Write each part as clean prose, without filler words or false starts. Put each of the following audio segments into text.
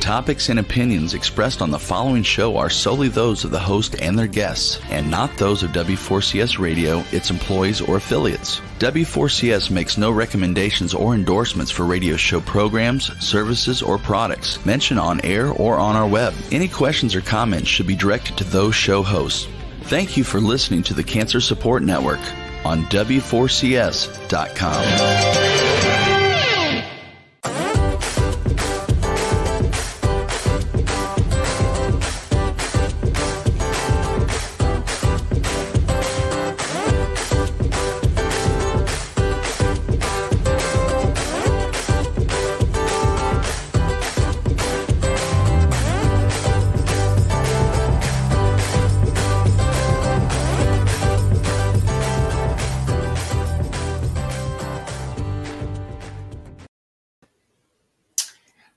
topics and opinions expressed on the following show are solely those of the host and their guests, and not those of W4CS Radio, its employees, or affiliates. W4CS makes no recommendations or endorsements for radio show programs, services, or products mentioned on air or on our web. Any questions or comments should be directed to those show hosts. Thank you for listening to the Cancer Support Network on W4CS.com.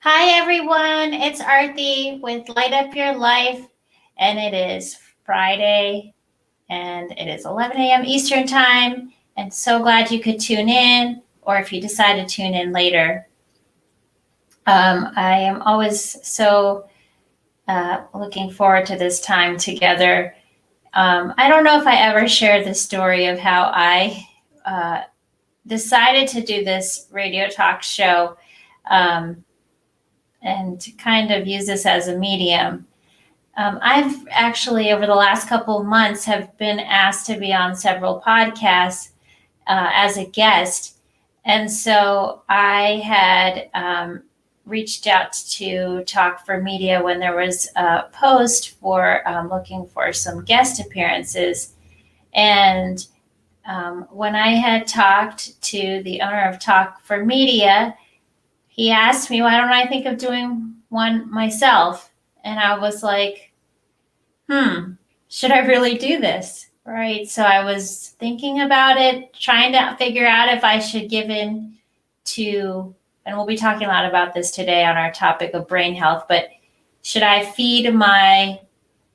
Hi everyone, it's Arthi with Light Up Your Life, and it is Friday and it is 11 a.m. Eastern time, and so glad you could tune in, or if you decide to tune in later. I am always so looking forward to this time together. I don't know if I ever shared the story of how I decided to do this radio talk show and to kind of use this as a medium. I've actually, over the last couple of months, have been asked to be on several podcasts as a guest. And so I had reached out to Talk for Media when there was a post for looking for some guest appearances. And when I had talked to the owner of Talk for Media, he asked me, why don't I think of doing one myself? And I was like, should I really do this? Right. So I was thinking about it, trying to figure out if I should give in to, and we'll be talking a lot about this today on our topic of brain health, but should I feed my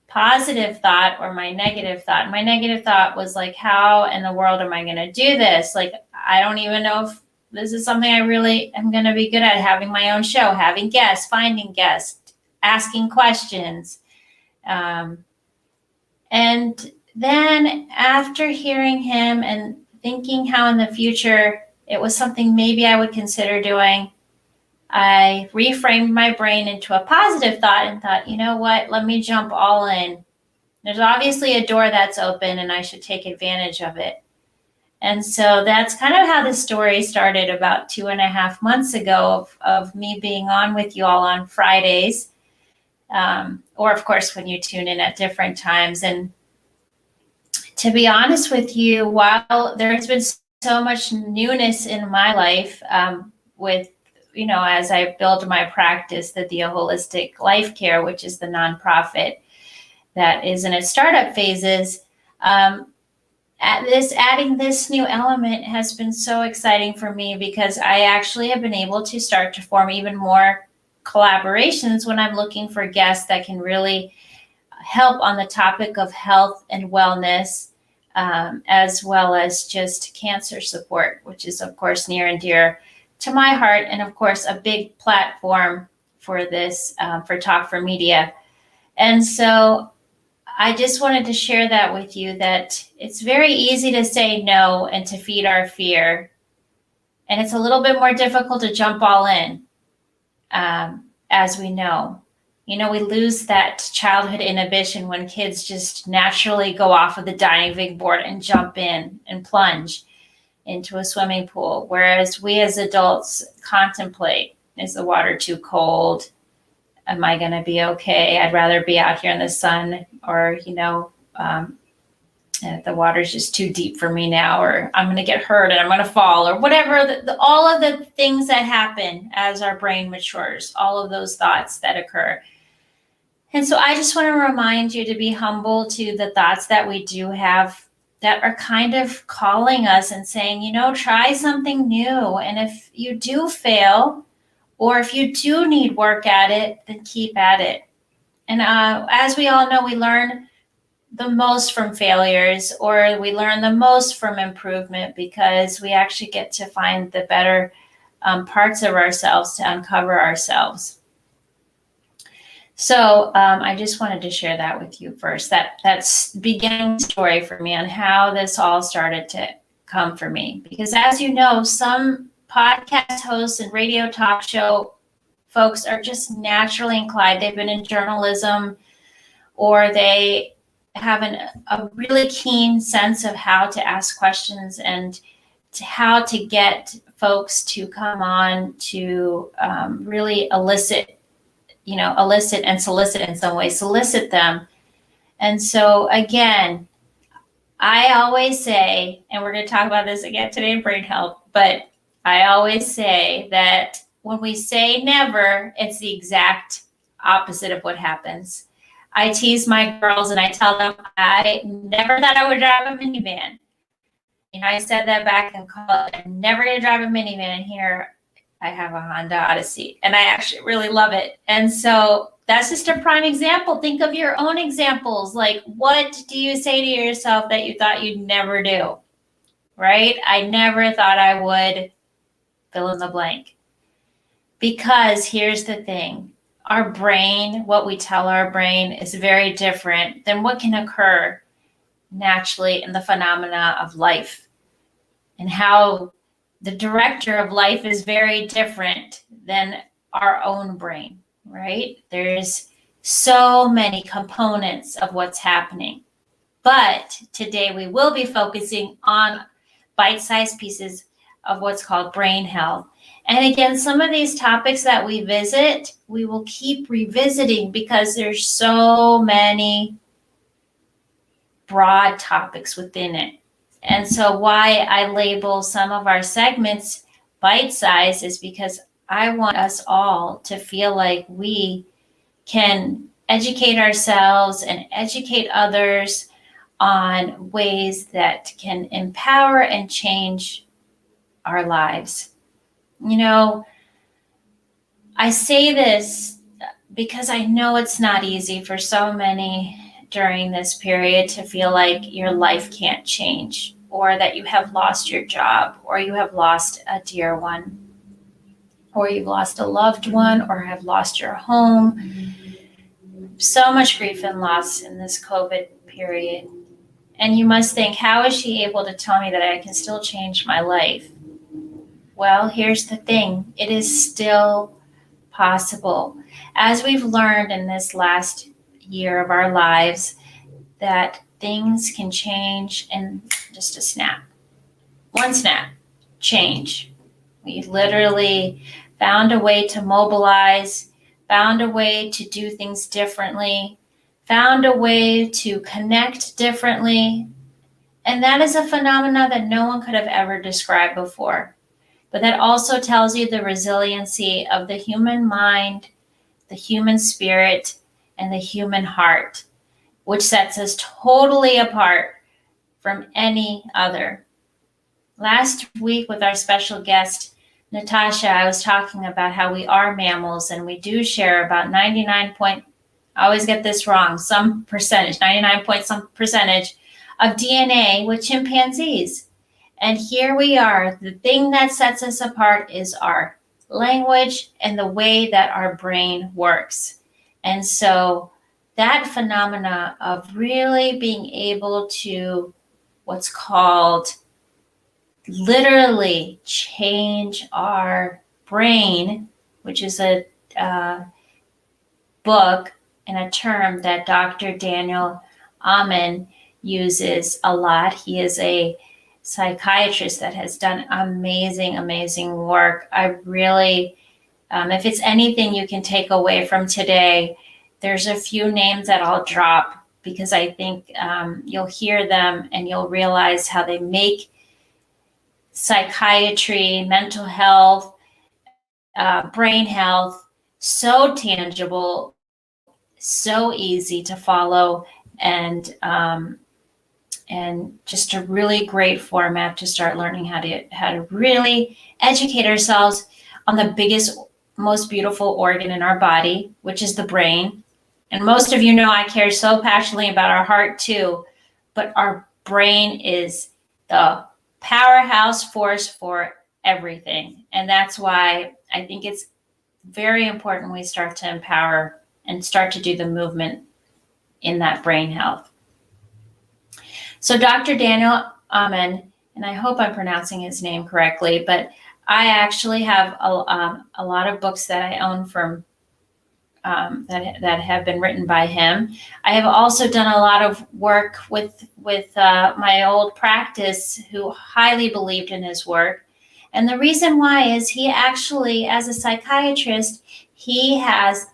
positive thought or my negative thought? My negative thought was like, how in the world am I going to do this? Like, I don't even know if this is something I really am going to be good at, having my own show, having guests, finding guests, asking questions. And then after hearing him and thinking how in the future it was something maybe I would consider doing, I reframed my brain into a positive thought and thought, you know what, let me jump all in. There's obviously a door that's open and I should take advantage of it. And so that's kind of how the story started about 2.5 months ago of me being on with you all on Fridays, or of course when you tune in at different times. And to be honest with you, while there's been so much newness in my life with, as I build my practice, the Holistic Life Care, which is the nonprofit that is in its startup phases, adding this new element has been so exciting for me because I actually have been able to start to form even more collaborations when I'm looking for guests that can really help on the topic of health and wellness, as well as just cancer support, which is, of course, near and dear to my heart, and of course, a big platform for this, for Talk for Media. And so I just wanted to share that with you, that it's very easy to say no and to feed our fear. And it's a little bit more difficult to jump all in, as we know. We lose that childhood inhibition when kids just naturally go off of the diving board and jump in and plunge into a swimming pool. Whereas we as adults contemplate, is the water too cold? Am I going to be okay? I'd rather be out here in the sun, or, the water's just too deep for me now, or I'm going to get hurt and I'm going to fall, or whatever, all of the things that happen as our brain matures, all of those thoughts that occur. And so I just want to remind you to be humble to the thoughts that we do have that are kind of calling us and saying, try something new. And if you do fail, or if you do need work at it, then keep at it. And as we all know, we learn the most from failures, or we learn the most from improvement, because we actually get to find the better parts of ourselves to uncover ourselves. So I just wanted to share that with you first. That's the beginning story for me on how this all started to come for me. Because as you know, some podcast hosts and radio talk show folks are just naturally inclined. They've been in journalism, or they have a really keen sense of how to ask questions and how to get folks to come on to really elicit and solicit in some way, solicit them. And so again, I always say, and we're going to talk about this again today in brain health, but I always say that when we say never, it's the exact opposite of what happens. I tease my girls and I tell them I never thought I would drive a minivan. I said that back in college. I'm never going to drive a minivan. And here I have a Honda Odyssey, and I actually really love it. And so that's just a prime example. Think of your own examples. Like, what do you say to yourself that you thought you'd never do? Right? I never thought I would fill in the blank. Because here's the thing. Our brain, what we tell our brain, is very different than what can occur naturally in the phenomena of life, and how the director of life is very different than our own brain, right? There's so many components of what's happening. But today we will be focusing on bite-sized pieces of what's called brain health. And again, some of these topics that we visit, we will keep revisiting because there's so many broad topics within it. And so why I label some of our segments bite-sized is because I want us all to feel like we can educate ourselves and educate others on ways that can empower and change our lives. I say this because I know it's not easy for so many during this period to feel like your life can't change, or that you have lost your job, or you have lost a dear one, or you've lost a loved one, or have lost your home. So much grief and loss in this COVID period. And you must think, how is she able to tell me that I can still change my life? Well, here's the thing. It is still possible. As we've learned in this last year of our lives, that things can change in just a snap. One snap, change. We literally found a way to mobilize, found a way to do things differently, found a way to connect differently. And that is a phenomena that no one could have ever described before. But that also tells you the resiliency of the human mind, the human spirit, and the human heart, which sets us totally apart from any other. Last week with our special guest, Natasha, I was talking about how we are mammals, and we do share about 99 point, I always get this wrong, some percentage, 99 point some percentage of DNA with chimpanzees. And here we are. The thing that sets us apart is our language and the way that our brain works. And so that phenomena of really being able to what's called literally change our brain, which is a book and a term that Dr. Daniel Amen uses a lot. He is a psychiatrist that has done amazing, amazing work. I really, if it's anything you can take away from today, there's a few names that I'll drop because I think you'll hear them and you'll realize how they make psychiatry, mental health, brain health so tangible, so easy to follow, and just a really great format to start learning how to really educate ourselves on the biggest, most beautiful organ in our body, which is the brain. And most of you know I care so passionately about our heart too, but our brain is the powerhouse force for everything. And that's why I think it's very important we start to empower and start to do the movement in that brain health. So Dr. Daniel Amen, and I hope I'm pronouncing his name correctly, but I actually have a lot of books that I own from that have been written by him. I have also done a lot of work with my old practice, who highly believed in his work. And the reason why is he actually, as a psychiatrist, he has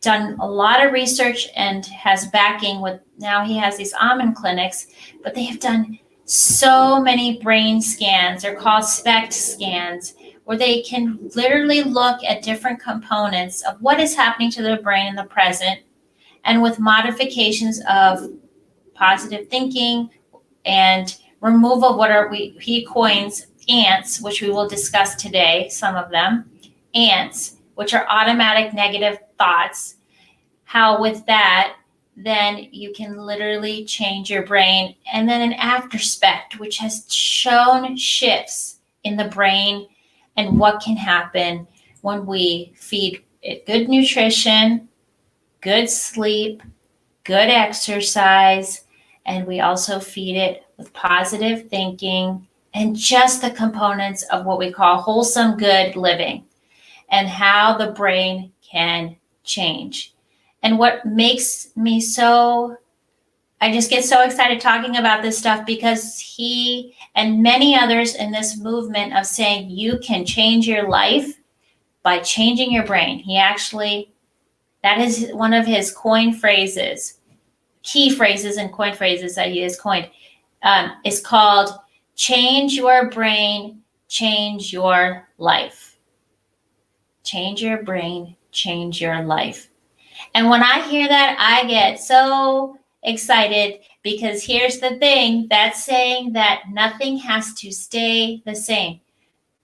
done a lot of research and has backing with, now he has these Amen clinics, but they have done so many brain scans. They're called SPECT scans, where they can literally look at different components of what is happening to the brain in the present, and with modifications of positive thinking and removal of he coins ants, which we will discuss today, some of them, ants, which are automatic negative thoughts, how with that, then you can literally change your brain. And then an afterspect, which has shown shifts in the brain and what can happen when we feed it good nutrition, good sleep, good exercise, and we also feed it with positive thinking and just the components of what we call wholesome good living, and how the brain can change. And what makes me I just get so excited talking about this stuff, because he and many others in this movement of saying you can change your life by changing your brain. He actually, that is one of his coin phrases, key phrases and coin phrases that he has coined, is called change your brain, change your life. Change your brain, change your life. And when I hear that, I get so excited, because here's the thing, that's saying that nothing has to stay the same.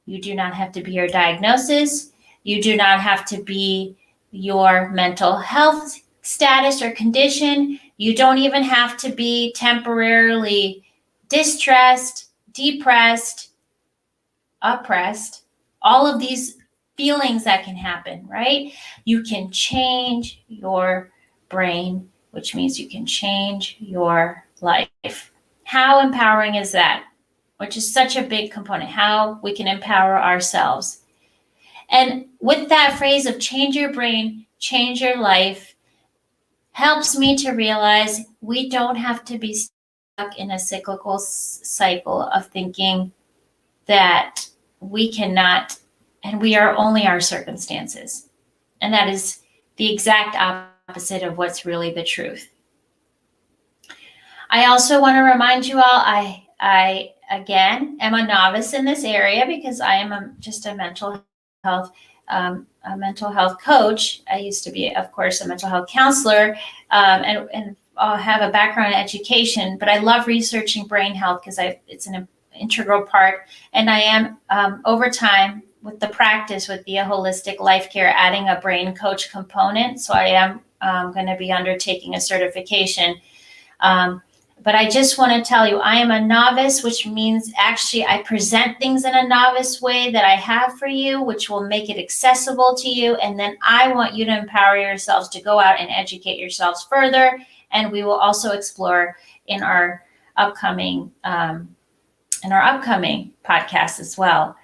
You do not have to be your diagnosis. You do not have to be your mental health status or condition. You don't even have to be temporarily distressed, depressed, oppressed, all of these feelings that can happen, right? You can change your brain, which means you can change your life. How empowering is that? Which is such a big component, how we can empower ourselves. And with that phrase of change your brain, change your life, helps me to realize we don't have to be stuck in a cyclical cycle of thinking that we cannot, and we are only our circumstances. And that is the exact opposite of what's really the truth. I also want to remind you all, I again am a novice in this area, because I am just a mental health coach. I used to be, of course, a mental health counselor, and I'll have a background in education, but I love researching brain health because it's an integral part. And I am, over time, with the practice with the holistic life care, adding a brain coach component. So I am going to be undertaking a certification. But I just want to tell you, I am a novice, which means actually I present things in a novice way that I have for you, which will make it accessible to you. And then I want you to empower yourselves to go out and educate yourselves further. And we will also explore in our upcoming podcast as well.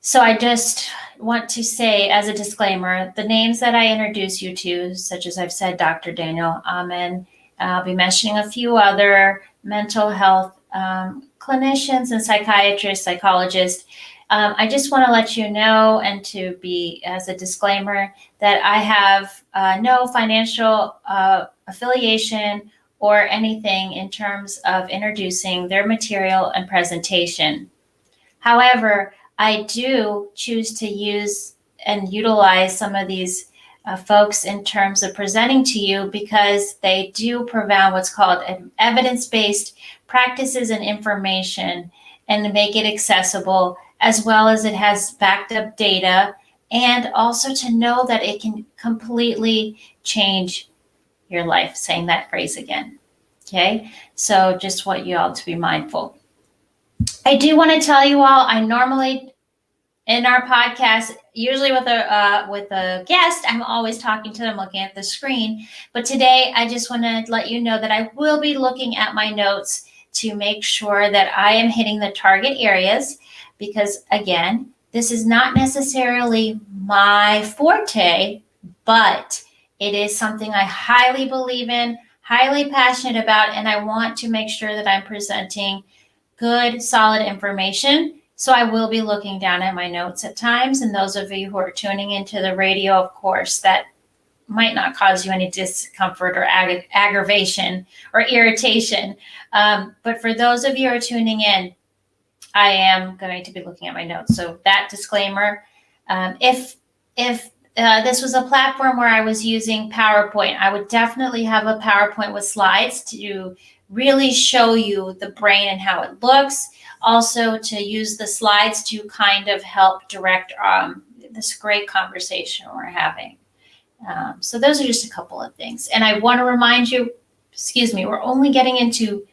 So I just want to say, as a disclaimer, the names that I introduce you to, such as I've said, Dr. Daniel Amen, I'll be mentioning a few other mental health clinicians and psychiatrists, psychologists. I just want to let you know, and to be as a disclaimer, that I have no financial affiliation or anything in terms of introducing their material and presentation. However, I do choose to use and utilize some of these folks in terms of presenting to you, because they do provide what's called evidence-based practices and information, and make it accessible, as well as it has backed up data, and also to know that it can completely change your life, saying that phrase again. Okay, so just want you all to be mindful. I do want to tell you all, I normally in our podcast, usually with a guest, I'm always talking to them, looking at the screen. But today, I just want to let you know that I will be looking at my notes to make sure that I am hitting the target areas, because again, this is not necessarily my forte, but it is something I highly believe in, highly passionate about, and I want to make sure that I'm presenting good, solid information. So I will be looking down at my notes at times. And those of you who are tuning into the radio, of course, that might not cause you any discomfort or aggravation or irritation. But for those of you who are tuning in, I am going to be looking at my notes. So that disclaimer, if this was a platform where I was using PowerPoint, I would definitely have a PowerPoint with slides to really show you the brain and how it looks. Also, to use the slides to kind of help direct this great conversation we're having. So those are just a couple of things. And I want to remind you, we're only getting into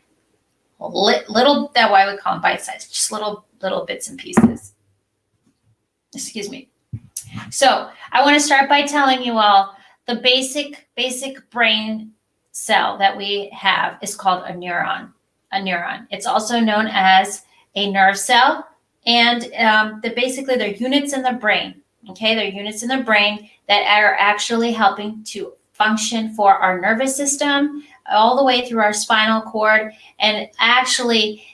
little, that why we call them bite size, just little bits and pieces. Excuse me. So I want to start by telling you all the basic brain cell that we have is called a neuron. It's also known as a nerve cell, and basically they're units in the brain. Okay, they're units in the brain that are actually helping to function for our nervous system all the way through our spinal cord, and actually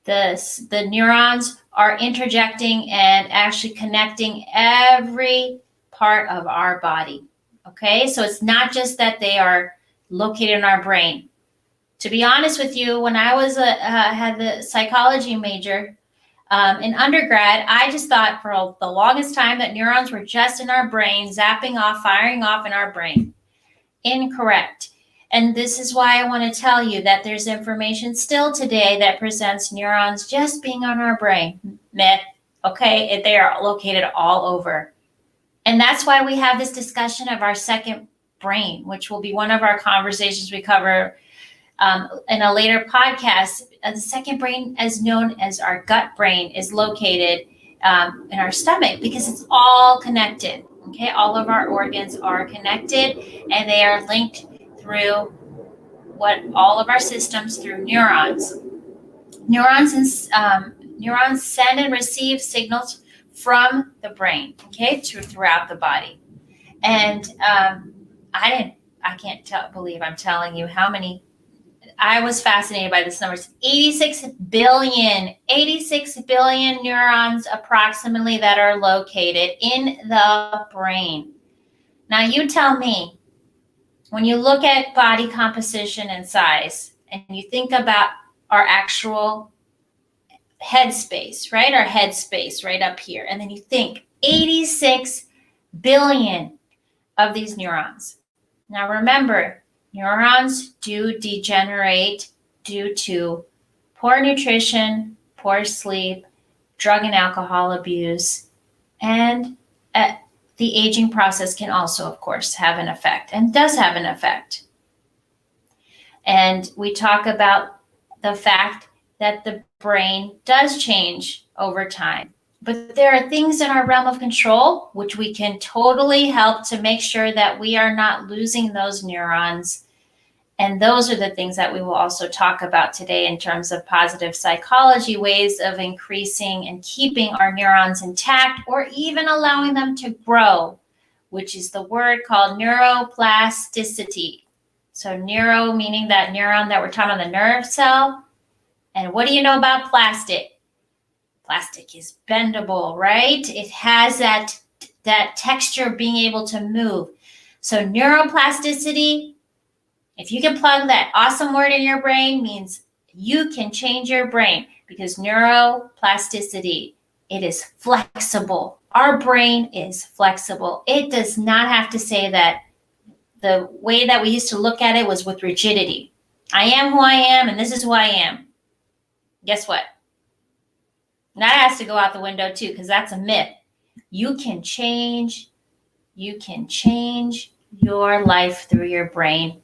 the neurons are interjecting and actually connecting every part of our body. Okay, so it's not just that they are located in our brain. To be honest with you, when I was had the psychology major in undergrad, I just thought for the longest time that neurons were just in our brain, zapping off, firing off in our brain. Incorrect. And this is why I want to tell you that there's information still today that presents neurons just being on our brain. Myth. Okay, they are located all over. And that's why we have this discussion of our second brain, which will be one of our conversations we cover in a later podcast. The second brain, as known as our gut brain, is located in our stomach because it's all connected. Okay, all of our organs are connected and they are linked through all of our systems through neurons. Neurons send and receive signals from the brain, okay, throughout the body. And I can't believe I'm telling you how many. I was fascinated by this number. It's 86 billion neurons approximately that are located in the brain. Now you tell me, when you look at body composition and size, and you think about our actual head space, right? Our head space right up here. And then you think 86 billion of these neurons. Now remember, neurons do degenerate due to poor nutrition, poor sleep, drug and alcohol abuse, and the aging process can also, of course, have an effect and does have an effect. And we talk about the fact that the brain does change over time. But there are things in our realm of control which we can totally help to make sure that we are not losing those neurons. And those are the things that we will also talk about today in terms of positive psychology, ways of increasing and keeping our neurons intact or even allowing them to grow, which is the word called neuroplasticity. So neuro meaning that neuron that we're talking about, the nerve cell. And what do you know about plastic? Plastic is bendable, right? It has that texture of being able to move. So neuroplasticity, if you can plug that awesome word in your brain, means you can change your brain, because neuroplasticity, it is flexible. Our brain is flexible. It does not have to say that the way that we used to look at it was with rigidity. I am who I am, and this is who I am. Guess what? And that has to go out the window too, because that's a myth. You can change your life through your brain.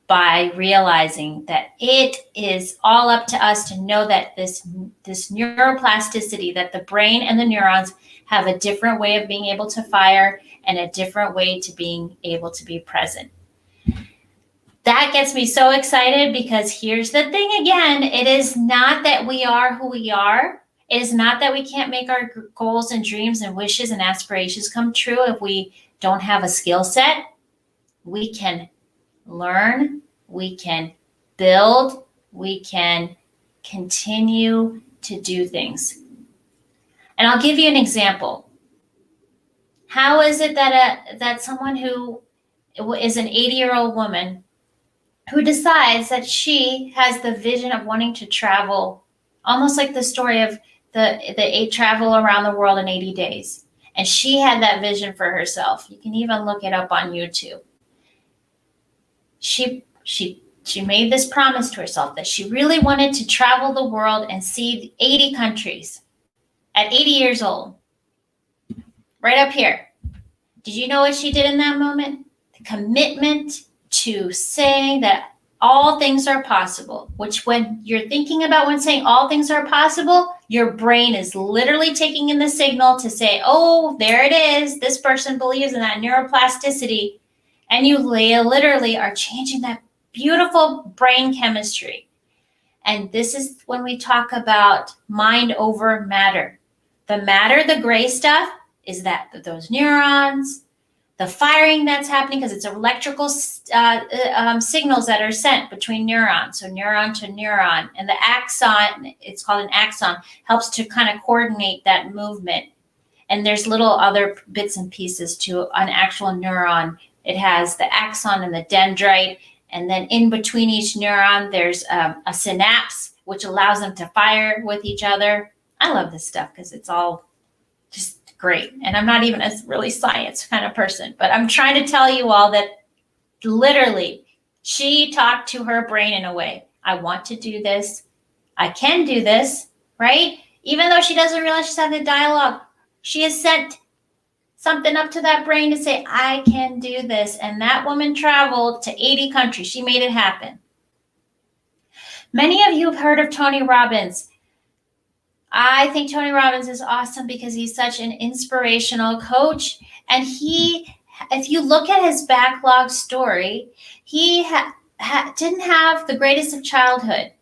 by realizing that it is all up to us to know that this neuroplasticity, that the brain and the neurons have a different way of being able to fire and a different way to being able to be present. That gets me so excited, because here's the thing again, it is not that we are who we are. It is not that we can't make our goals and dreams and wishes and aspirations come true if we don't have a skill set. We can learn, we can build, we can continue to do things. And I'll give you an example. How is it that someone who is an 80-year-old woman who decides that she has the vision of wanting to travel, almost like the story of the travel around the world in 80 days. And she had that vision for herself. You can even look it up on YouTube. She made this promise to herself that she really wanted to travel the world and see 80 countries at 80 years old. Right up here. Did you know what she did in that moment? The commitment to saying that all things are possible, which when you're thinking about when saying all things are possible, your brain is literally taking in the signal to say, oh, there it is. This person believes in that neuroplasticity. And you literally are changing that beautiful brain chemistry. And this is when we talk about mind over matter. The matter, the gray stuff, is that those neurons, the firing that's happening, because it's electrical signals that are sent between neurons, so neuron to neuron. And the axon, it's called an axon, helps to kind of coordinate that movement. And there's little other bits and pieces to an actual neuron. It has the axon and the dendrite, and then in between each neuron, there's a synapse, which allows them to fire with each other. I love this stuff because it's all just great. And I'm not even a really science kind of person, but I'm trying to tell you all that literally she talked to her brain in a way. I want to do this. I can do this, right? Even though she doesn't realize she's having a dialogue, she has sent something up to that brain to say, I can do this. And that woman traveled to 80 countries. She made it happen. Many of you have heard of Tony Robbins. I think Tony Robbins is awesome because he's such an inspirational coach. And if you look at his backlog story, he didn't have the greatest of childhood.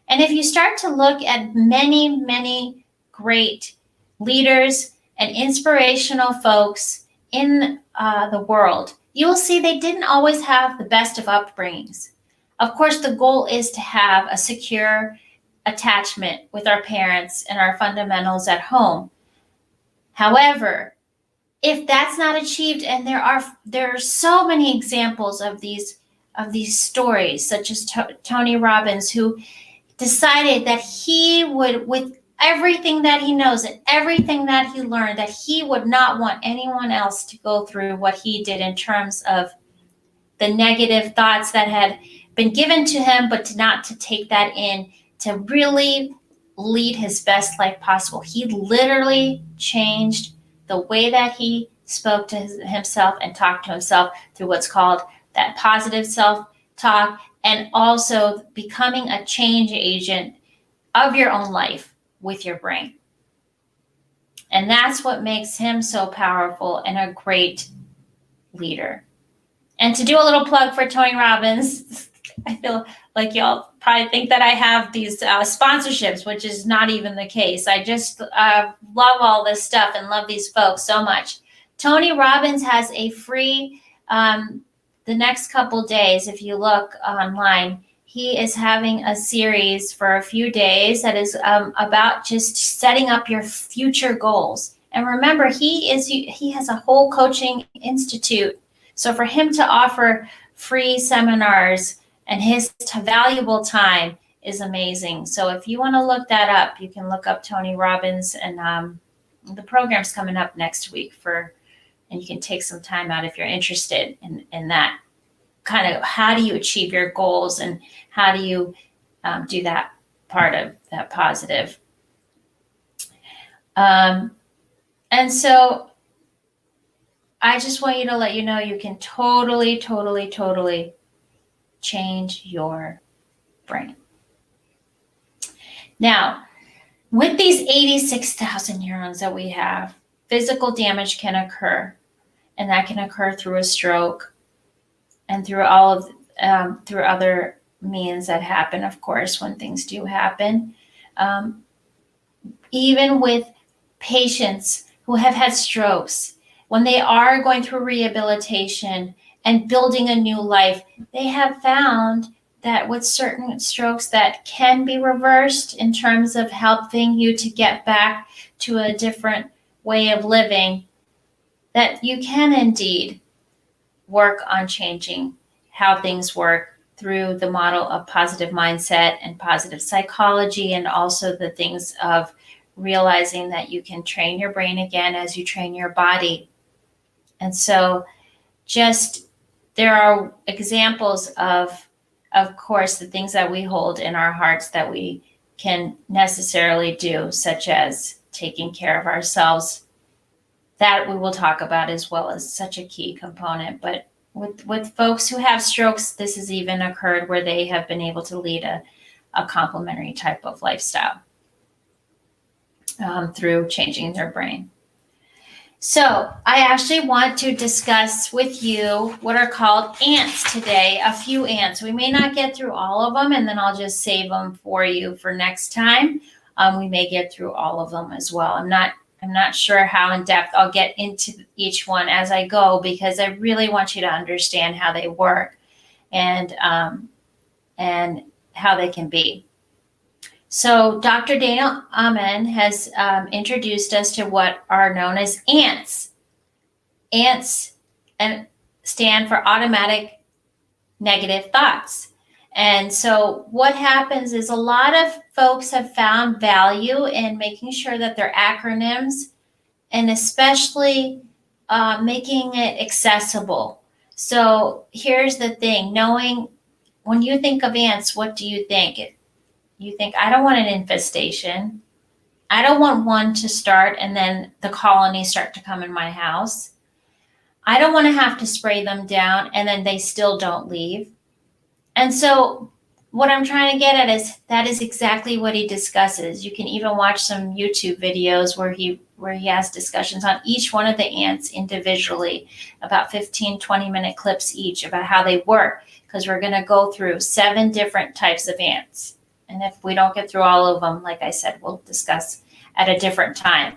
And if you start to look at many, many great leaders and inspirational folks in the world, you will see they didn't always have the best of upbringings. Of course, the goal is to have a secure attachment with our parents and our fundamentals at home. However, if that's not achieved, and there are so many examples of these stories, such as Tony Robbins, who decided that he would, with everything that he knows and everything that he learned, that he would not want anyone else to go through what he did in terms of the negative thoughts that had been given to him, but not to take that in, to really lead his best life possible. He literally changed the way that he spoke to himself and talked to himself through what's called that positive self-talk, and also becoming a change agent of your own life with your brain. And that's what makes him so powerful and a great leader. And to do a little plug for Tony Robbins, I feel like y'all probably think that I have these sponsorships, which is not even the case. I just love all this stuff and love these folks so much. Tony Robbins has a free, the next couple days, if you look online, he is having a series for a few days that is about just setting up your future goals. And remember, he has a whole coaching institute. So for him to offer free seminars and his valuable time is amazing. So if you want to look that up, you can look up Tony Robbins, and the program's coming up next week and you can take some time out if you're interested in that kind of how do you achieve your goals and how do you do that part of that positive. And so I just want you to let you know you can totally change your brain. Now, with these 86,000 neurons that we have, physical damage can occur, and that can occur through a stroke and through all of through other means that happen, of course, when things do happen. Even with patients who have had strokes, when they are going through rehabilitation and building a new life, they have found that with certain strokes that can be reversed in terms of helping you to get back to a different way of living, that you can indeed work on changing how things work through the model of positive mindset and positive psychology, and also the things of realizing that you can train your brain again as you train your body. And so just there are examples of course, the things that we hold in our hearts that we can necessarily do, such as taking care of ourselves. That we will talk about as well as such a key component. But with folks who have strokes, this has even occurred where they have been able to lead a complementary type of lifestyle through changing their brain. So I actually want to discuss with you what are called ants today, a few ants. We may not get through all of them, and then I'll just save them for you for next time. We may get through all of them as well. I'm not sure how in depth I'll get into each one as I go, because I really want you to understand how they work and how they can be. So Dr. Dana Amen has introduced us to what are known as ants. Ants stand for automatic negative thoughts. And so what happens is a lot of folks have found value in making sure that their acronyms, and especially making it accessible. So here's the thing, knowing when you think of ants, what do you think? You think, I don't want an infestation. I don't want one to start and then the colonies start to come in my house. I don't want to have to spray them down and then they still don't leave. And so what I'm trying to get at is that is exactly what he discusses. You can even watch some YouTube videos where he has discussions on each one of the ants individually, about 15, 20-minute clips each about how they work, because we're going to go through 7 different types of ants. And if we don't get through all of them, like I said, we'll discuss at a different time.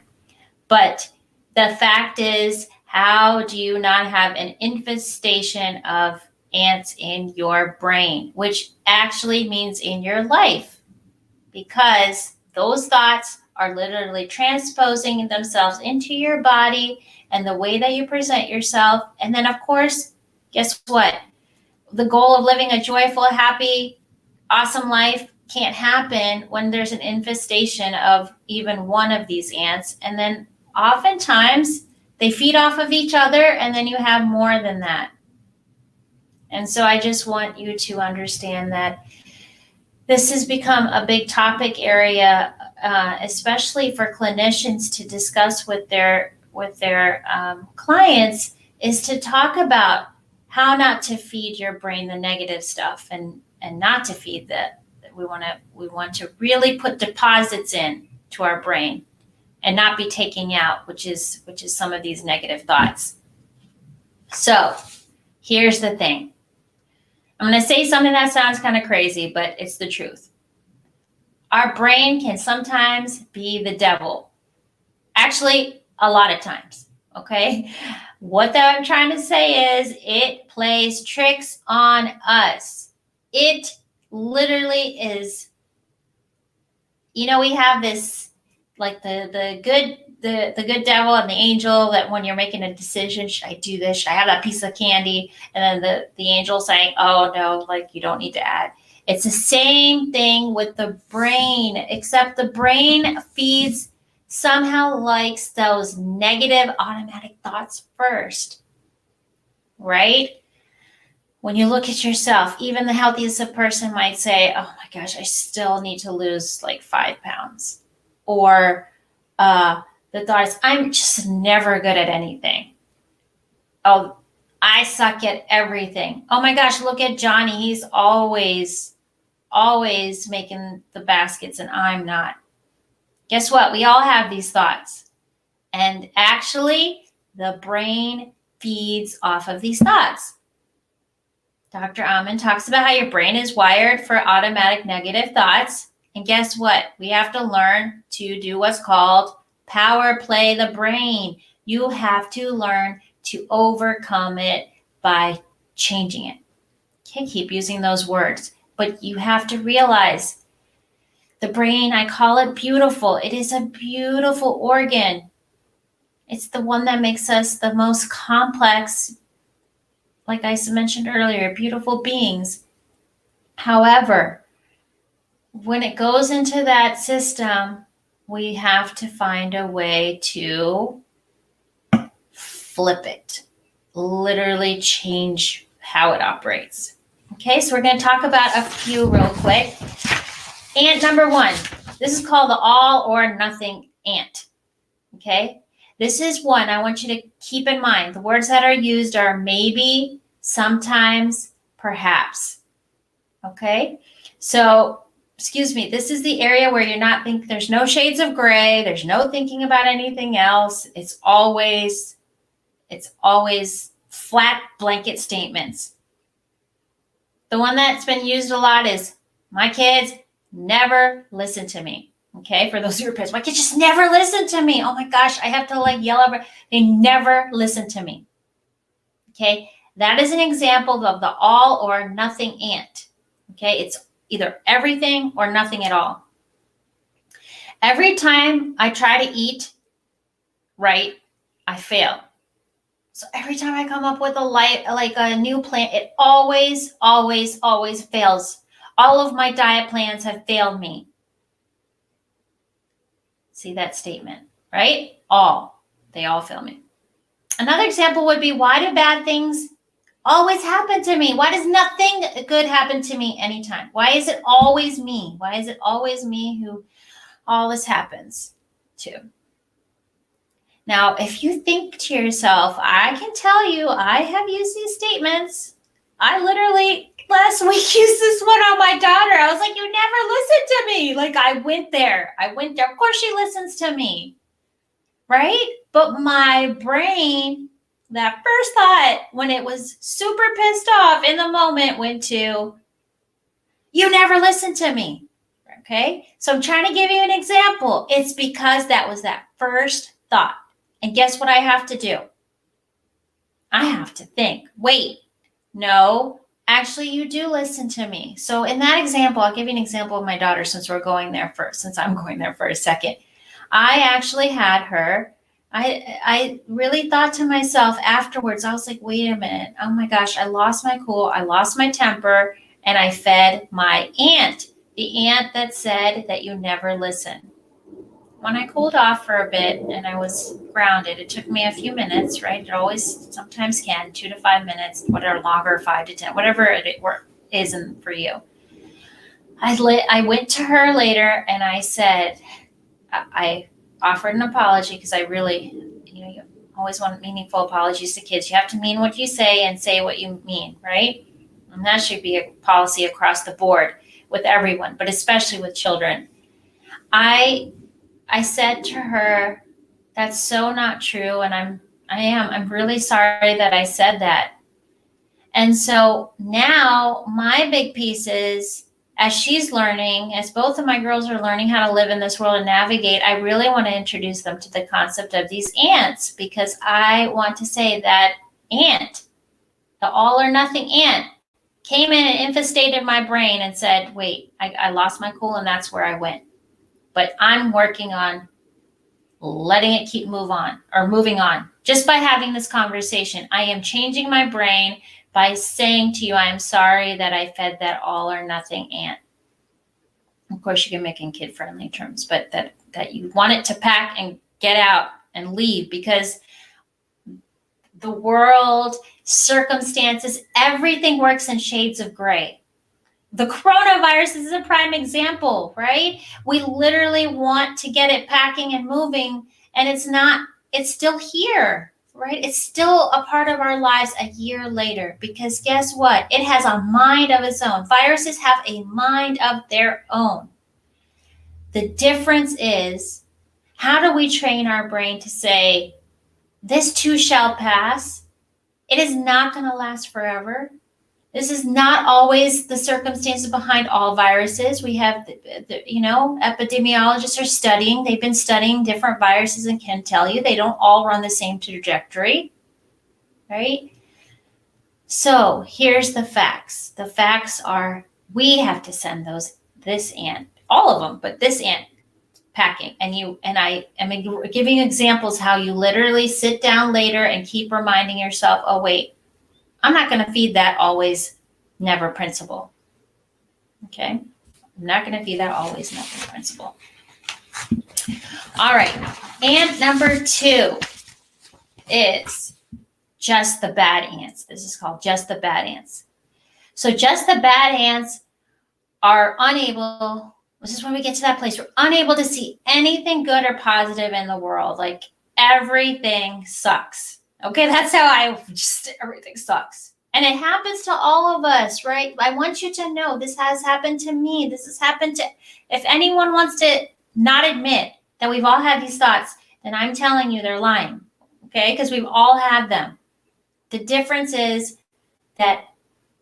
But the fact is, how do you not have an infestation of ants in your brain, which actually means in your life, because those thoughts are literally transposing themselves into your body and the way that you present yourself. And then, of course, guess what? The goal of living a joyful, happy, awesome life can't happen when there's an infestation of even one of these ants. And then oftentimes they feed off of each other, and then you have more than that. And so I just want you to understand that this has become a big topic area, especially for clinicians to discuss with their clients, is to talk about how not to feed your brain the negative stuff, and not to feed that. We want to really put deposits in to our brain and not be taking out, which is some of these negative thoughts. So here's the thing. I'm going to say something that sounds kind of crazy, but it's the truth. Our brain can sometimes be the devil. Actually, a lot of times, okay? What that I'm trying to say is it plays tricks on us. It literally is, we have this, like the good devil and the angel, that when you're making a decision, should I do this? Should I have that piece of candy? And then the angel saying, oh no, like you don't need to add. It's the same thing with the brain, except the brain somehow likes those negative automatic thoughts first, right? When you look at yourself, even the healthiest of person might say, oh my gosh, I still need to lose like 5 pounds. Or the thought is, I'm just never good at anything. Oh, I suck at everything. Oh my gosh, look at Johnny. He's always making the baskets and I'm not. Guess what? We all have these thoughts. And actually, the brain feeds off of these thoughts. Dr. Amen talks about how your brain is wired for automatic negative thoughts. And guess what? We have to learn to do what's called power play the brain. You have to learn to overcome it by changing it. Can't keep using those words, but you have to realize the brain, I call it beautiful. It is a beautiful organ. It's the one that makes us the most complex, like I mentioned earlier, beautiful beings. However, when it goes into that system, we have to find a way to flip it, literally change how it operates. Okay, so we're going to talk about a few real quick. Ant number one, this is called the all or nothing ant. Okay, this is one I want you to keep in mind. The words that are used are maybe, sometimes, perhaps. Okay, so excuse me, this is the area where you're not thinking, there's no shades of gray, there's no thinking about anything else. It's always flat blanket statements. The one that's been used a lot is, my kids never listen to me. Okay, for those who are pissed, my kids just never listen to me. Oh my gosh, I have to like yell over. They never listen to me. Okay, that is an example of the all or nothing ant. Okay, it's either everything or nothing at all. Every time I try to eat right, I fail. So every time I come up with a new plan, it always fails. All of my diet plans have failed me. See that statement, right? They all fail me. Another example would be, why do bad things always happen to me? Why does nothing good happen to me anytime? Why is it always me? Why is it always me who all this happens to? Now, if you think to yourself, I can tell you, I have used these statements. I literally last week used this one on my daughter. I was like, you never listen to me. Like I went there. Of course she listens to me, right? But my brain, that first thought when it was super pissed off in the moment went to, you never listen to me. Okay. So I'm trying to give you an example. It's because that was that first thought. And guess what I have to do? I have to think, wait, no, actually you do listen to me. So in that example, I'll give you an example of my daughter since I'm going there for a second. I actually had her, I really thought to myself afterwards, I was like, wait a minute. Oh my gosh, I lost my cool. I lost my temper and I fed my ant, the ant that said that you never listen. When I cooled off for a bit and I was grounded, it took me a few minutes, right? It always sometimes can, 2 to 5 minutes, whatever, longer, 5 to 10, whatever it is for you. I went to her later and I said, I offered an apology because I really, you always want meaningful apologies to kids. You have to mean what you say and say what you mean, right? And that should be a policy across the board with everyone, but especially with children. I said to her, that's so not true. And I'm really sorry that I said that. And so now my big piece is, as she's learning, as both of my girls are learning how to live in this world and navigate, I really want to introduce them to the concept of these ants, because I want to say that ant, the all or nothing ant, came in and infestated my brain and said, wait, I lost my cool and that's where I went. But I'm working on letting it keep moving on. Just by having this conversation, I am changing my brain by saying to you, I am sorry that I fed that all or nothing ant. Of course, you can make in kid-friendly terms, but that you want it to pack and get out and leave, because the world, circumstances, everything works in shades of gray. The coronavirus is a prime example, right? We literally want to get it packing and moving, and it's still here. right? It's still a part of our lives a year later, because guess what? It has a mind of its own. Viruses have a mind of their own. The difference is, how do we train our brain to say, this too shall pass? It is not going to last forever. This is not always the circumstances behind all viruses. We have, epidemiologists are studying. They've been studying different viruses and can tell you they don't all run the same trajectory, right? So here's the facts. The facts are, we have to send this ant, all of them, but this ant packing. And I am giving examples how you literally sit down later and keep reminding yourself, oh, wait, I'm not going to feed that always, never principle. Okay? I'm not going to feed that always, never principle. All right. Ant number 2 is just the bad ants. This is called just the bad ants. So just the bad ants are unable, this is when we get to that place, we're unable to see anything good or positive in the world. Like, everything sucks. Okay, that's how everything sucks. And it happens to all of us, right? I want you to know this has happened to me. This has happened to, if anyone wants to not admit that we've all had these thoughts, then I'm telling you they're lying, okay? Because we've all had them. The difference is that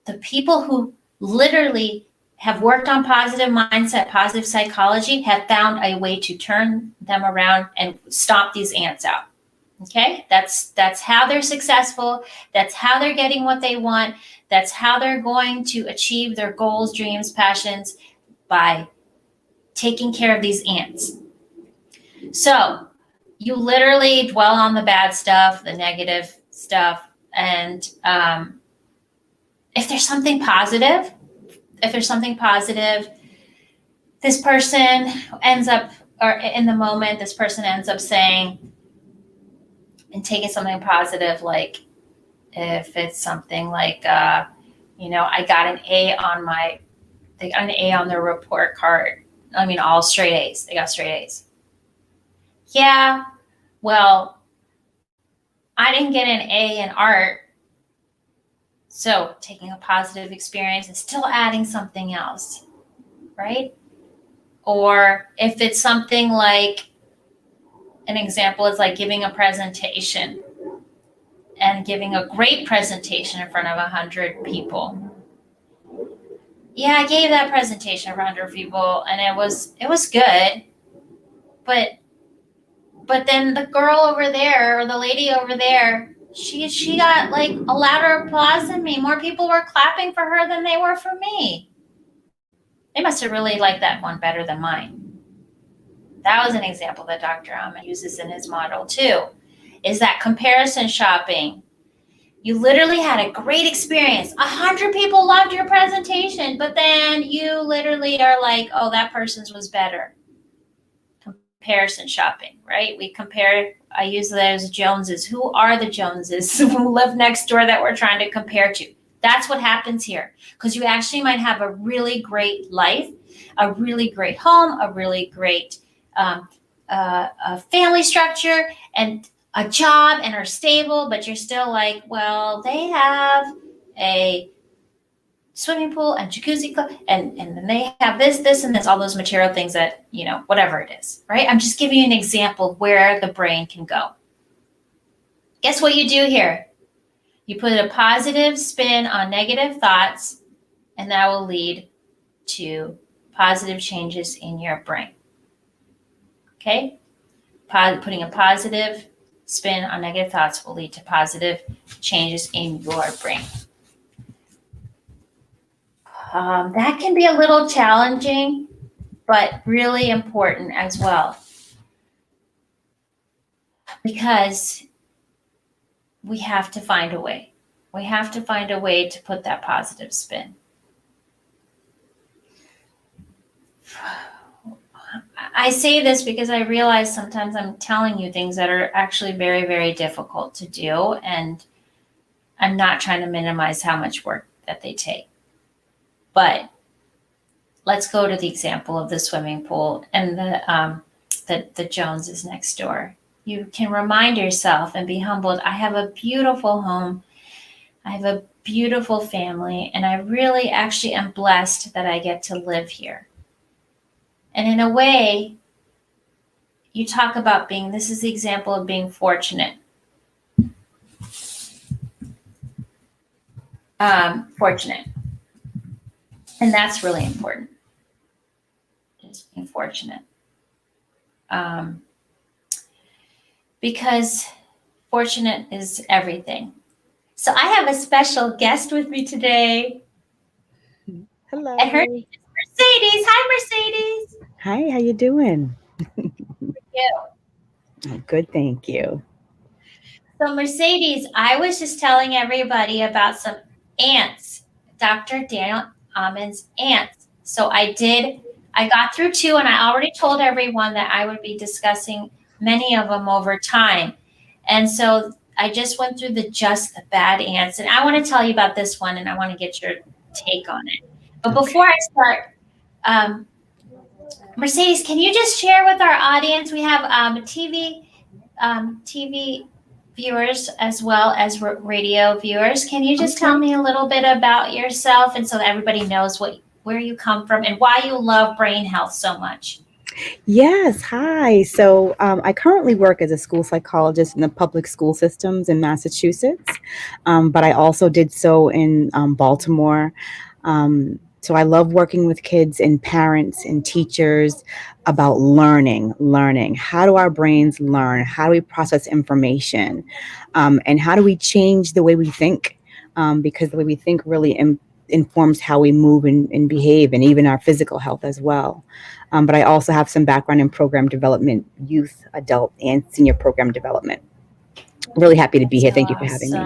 the people who literally have worked on positive mindset, positive psychology, have found a way to turn them around and stomp these ants out. Okay, that's how they're successful. That's how they're getting what they want. That's how they're going to achieve their goals, dreams, passions, by taking care of these ants. So you literally dwell on the bad stuff, the negative stuff, and if there's something positive, this person ends up, or in the moment, this person ends up saying and taking something positive, like if it's something like, I got an A on they got an A on their report card. I mean, all straight A's. They got straight A's. Yeah, well, I didn't get an A in art. So taking a positive experience and still adding something else, right? Or if it's something like, an example is like giving a presentation and giving a great presentation in front of 100 people. Yeah, I gave that presentation in front of 100 people and it was good. But then the girl over there, or the lady over there, she got like a louder applause than me. More people were clapping for her than they were for me. They must have really liked that one better than mine. That was an example that Dr. Ahmed uses in his model too, is that comparison shopping. You literally had a great experience. 100 people loved your presentation, but then you literally are like, oh, that person's was better. Comparison shopping, right? We compare, I use those Joneses. Who are the Joneses who live next door that we're trying to compare to? That's what happens here, because you actually might have a really great life, a really great home, a really great a family structure and a job and are stable, but you're still like, well, they have a swimming pool and jacuzzi club, and then they have this, and this, all those material things that, whatever it is, right? I'm just giving you an example of where the brain can go. Guess what you do here? You put a positive spin on negative thoughts, and that will lead to positive changes in your brain. Okay? Putting a positive spin on negative thoughts will lead to positive changes in your brain. That can be a little challenging, but really important as well, because we have to find a way. We have to find a way to put that positive spin. I say this because I realize sometimes I'm telling you things that are actually very, very difficult to do, and I'm not trying to minimize how much work that they take. But let's go to the example of the swimming pool and the Joneses next door. You can remind yourself and be humbled. I have a beautiful home. I have a beautiful family, and I really actually am blessed that I get to live here. And in a way, you talk about this is the example of being fortunate. Fortunate. And that's really important. Just being fortunate. Because fortunate is everything. So I have a special guest with me today. Hello. And her name is Mercedes. Hi, Mercedes. Hi, how you doing? You. Oh, good, thank you. So Mercedes, I was just telling everybody about some ants, Dr. Daniel Amen's ants. So I got through 2, and I already told everyone that I would be discussing many of them over time. And so I just went through just the bad ants, and I want to tell you about this one, and I want to get your take on it. But before I start, Mercedes, can you just share with our audience? We have TV viewers as well as radio viewers. Can you just tell me a little bit about yourself, and so that everybody knows where you come from and why you love brain health so much? Yes, hi. So I currently work as a school psychologist in the public school systems in Massachusetts, but I also did so in Baltimore. So I love working with kids and parents and teachers about learning. How do our brains learn? How do we process information? And how do we change the way we think? Because the way we think really informs how we move and behave, and even our physical health as well. But I also have some background in program development, youth, adult, and senior program development. Really happy to be here. Thank you for having me.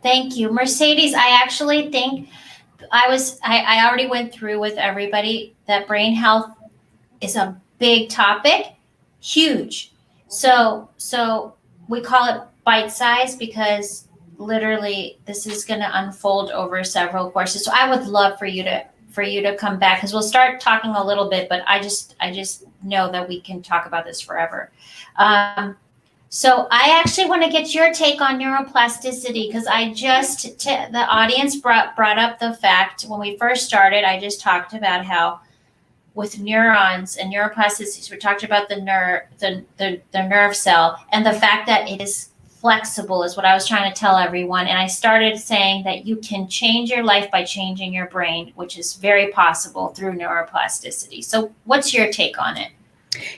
Thank you. Mercedes, I actually think I already went through with everybody that brain health is a big topic, huge. So we call it bite size because literally this is going to unfold over several courses. So I would love for you to come back, because we'll start talking a little bit, but I just know that we can talk about this forever. So I actually want to get your take on neuroplasticity, because the audience brought up the fact when we first started, I just talked about how with neurons and neuroplasticity, we talked about the nerve cell, and the fact that it is flexible is what I was trying to tell everyone. And I started saying that you can change your life by changing your brain, which is very possible through neuroplasticity. So what's your take on it?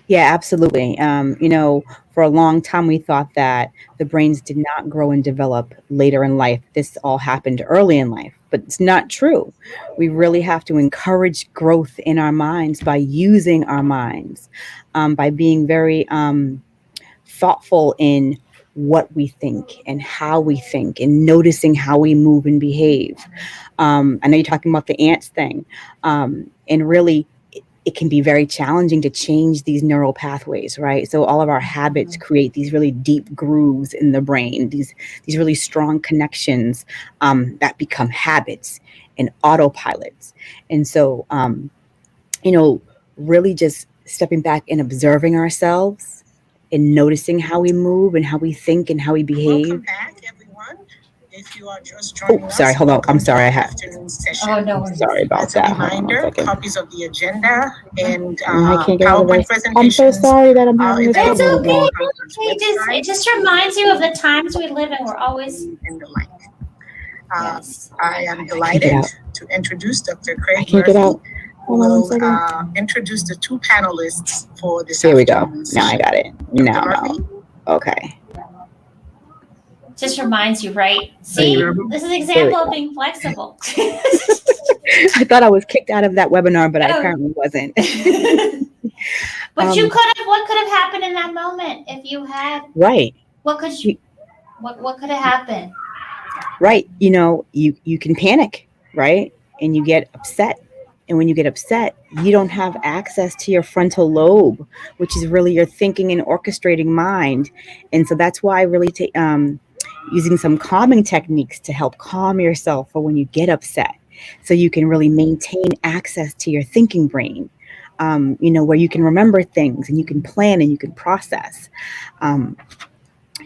Yeah, absolutely. For a long time, we thought that the brains did not grow and develop later in life. This all happened early in life, but it's not true. We really have to encourage growth in our minds by using our minds, by being very thoughtful in what we think and how we think, and noticing how we move and behave. I know you're talking about the ants thing, and really, it can be very challenging to change these neural pathways, right? So all of our habits create these really deep grooves in the brain, these really strong connections that become habits and autopilots. And so, really just stepping back and observing ourselves and noticing how we move and how we think and how we behave. Welcome back, everyone. If you are just joining sorry, us, hold on. I'm welcome to sorry, the I have. afternoon session. Oh, no. I'm sorry about As a that. Hold on one reminder, second. copies of the agenda and I can't get out of PowerPoint this. presentations I'm so sorry that I'm are having this It's trouble. available okay. on the It website just reminds you of the times we live in. We're always and the like. yes. I am get delighted out. to introduce Dr. I Craig can't get Murphy, out. who Hold on one will second. introduce the 2 panelists for this Here we go. afternoon Now I session. got it. Dr. Now. Murphy? Okay. Just reminds you, right? See, this is an example of being flexible. I thought I was kicked out of that webinar, but I apparently wasn't. But what could have happened in that moment if you had? Right. What could have happened? Right. You can panic, right? And you get upset. And when you get upset, you don't have access to your frontal lobe, which is really your thinking and orchestrating mind. And so that's why I really using some calming techniques to help calm yourself for when you get upset, so you can really maintain access to your thinking brain. where you can remember things and you can plan and you can process. Um,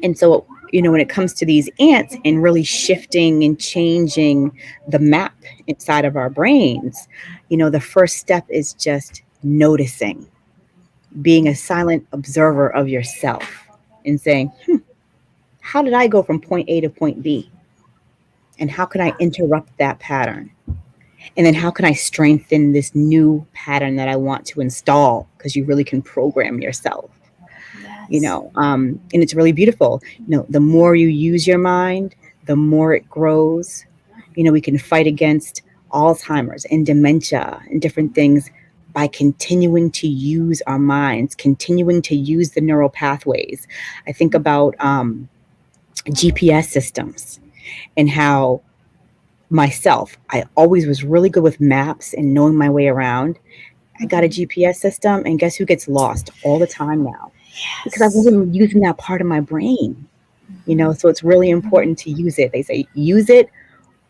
and so, when it comes to these ants and really shifting and changing the map inside of our brains, the first step is just noticing, being a silent observer of yourself and saying, how did I go from point A to point B? And how can I interrupt that pattern? And then how can I strengthen this new pattern that I want to install? Because you really can program yourself, Yes. and it's really beautiful. The more you use your mind, the more it grows. We can fight against Alzheimer's and dementia and different things by continuing to use our minds, continuing to use the neural pathways. I think about GPS systems and how I always was really good with maps and knowing my way around. I got a GPS system, and guess who gets lost all the time now? Because I Yes. wasn't using that part of my brain. So it's really important to use it. They say use it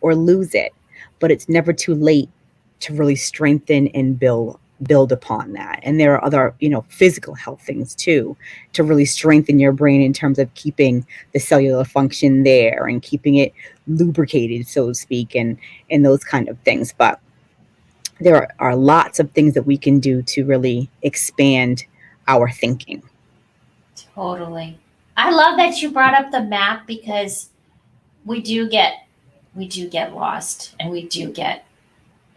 or lose it, but it's never too late to really strengthen and build upon that. And there are other, physical health things too, to really strengthen your brain in terms of keeping the cellular function there and keeping it lubricated, so to speak, and those kind of things. But there are lots of things that we can do to really expand our thinking. Totally. I love that you brought up the map because we do get lost, and we do get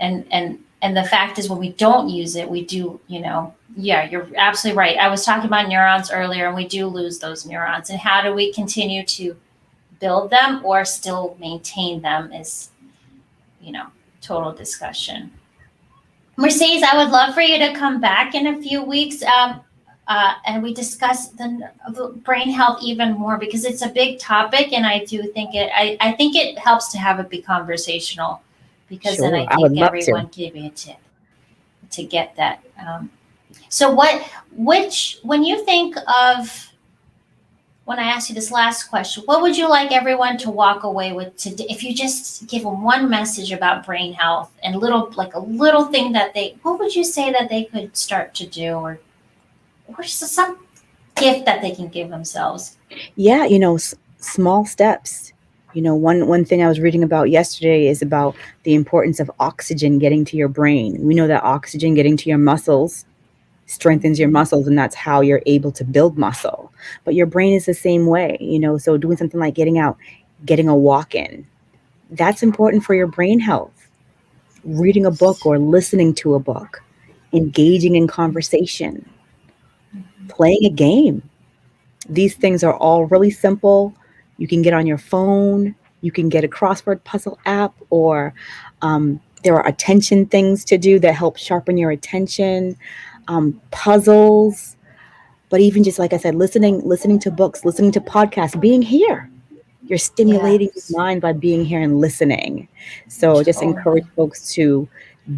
and the fact is when we don't use it, we do, yeah, you're absolutely right. I was talking about neurons earlier, and we do lose those neurons. And how do we continue to build them or still maintain them is, total discussion. Mercedes, I would love for you to come back in a few weeks, and we discuss the brain health even more because it's a big topic, and I do think I think it helps to have it be conversational because then Sure, I I would think love to. everyone can be a tip to get that. So, when you think of when I ask you this last question, what would you like everyone to walk away with today? If you just give them one message about brain health and a little thing what would you say that they could start to do, or some gift that they can give themselves? Yeah, small steps. One thing I was reading about yesterday is about the importance of oxygen getting to your brain. We know that oxygen getting to your muscles strengthens your muscles, and that's how you're able to build muscle. But your brain is the same way, so doing something like getting out, getting a walk in, that's important for your brain health. Reading a book or listening to a book, engaging in conversation, playing a game. These things are all really simple. You can get on your phone, you can get a crossword puzzle app, or there are attention things to do that help sharpen your attention, puzzles. But even just like I said, listening to books, listening to podcasts, being here. You're stimulating your Yes, mind by being here and listening. So just encourage totally. folks to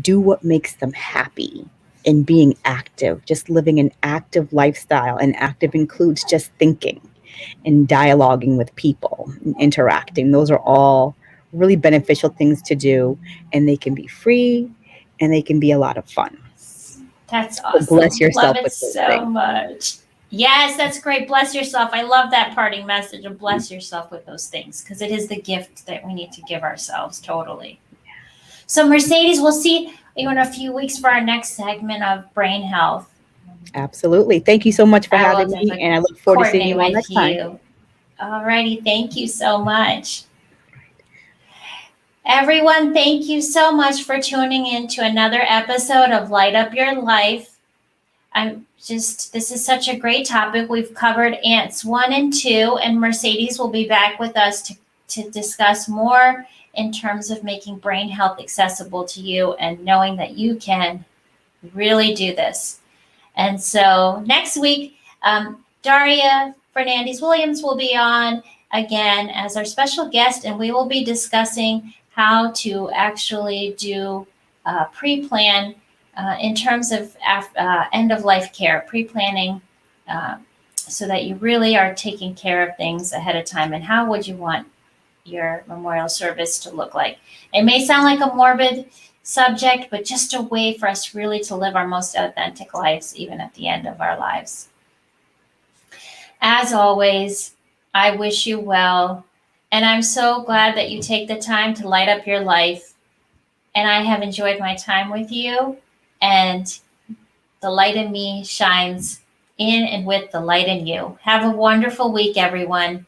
do what makes them happy and being active, just living an active lifestyle. And active includes just thinking and dialoguing with people and interacting. Those are all really beneficial things to do, and they can be free and they can be a lot of fun. That's So bless awesome. Love yourself it with those so things. much. Yes, that's great. Bless yourself. I love that parting message of bless yourself with those things because it is the gift that we need to give ourselves. Totally. So, Mercedes, we'll see you in a few weeks for our next segment of brain health. Absolutely. Thank you so much for I will having me, definitely and I look forward to seeing coordinate you all with next time. you. Alrighty, thank you so much. Everyone, thank you so much for tuning in to another episode of Light Up Your Life. This is such a great topic. We've covered ants 1 and 2, and Mercedes will be back with us to discuss more in terms of making brain health accessible to you and knowing that you can really do this. And so next week, Daria Fernandez Williams will be on again as our special guest, and we will be discussing how to actually do pre-plan in terms of end of life care, pre-planning, so that you really are taking care of things ahead of time. And how would you want your memorial service to look like? It may sound like a morbid subject, but just a way for us really to live our most authentic lives, even at the end of our lives. As always, I wish you well, and I'm so glad that you take the time to light up your life. And I have enjoyed my time with you, and the light in me shines in and with the light in you. Have a wonderful week, everyone.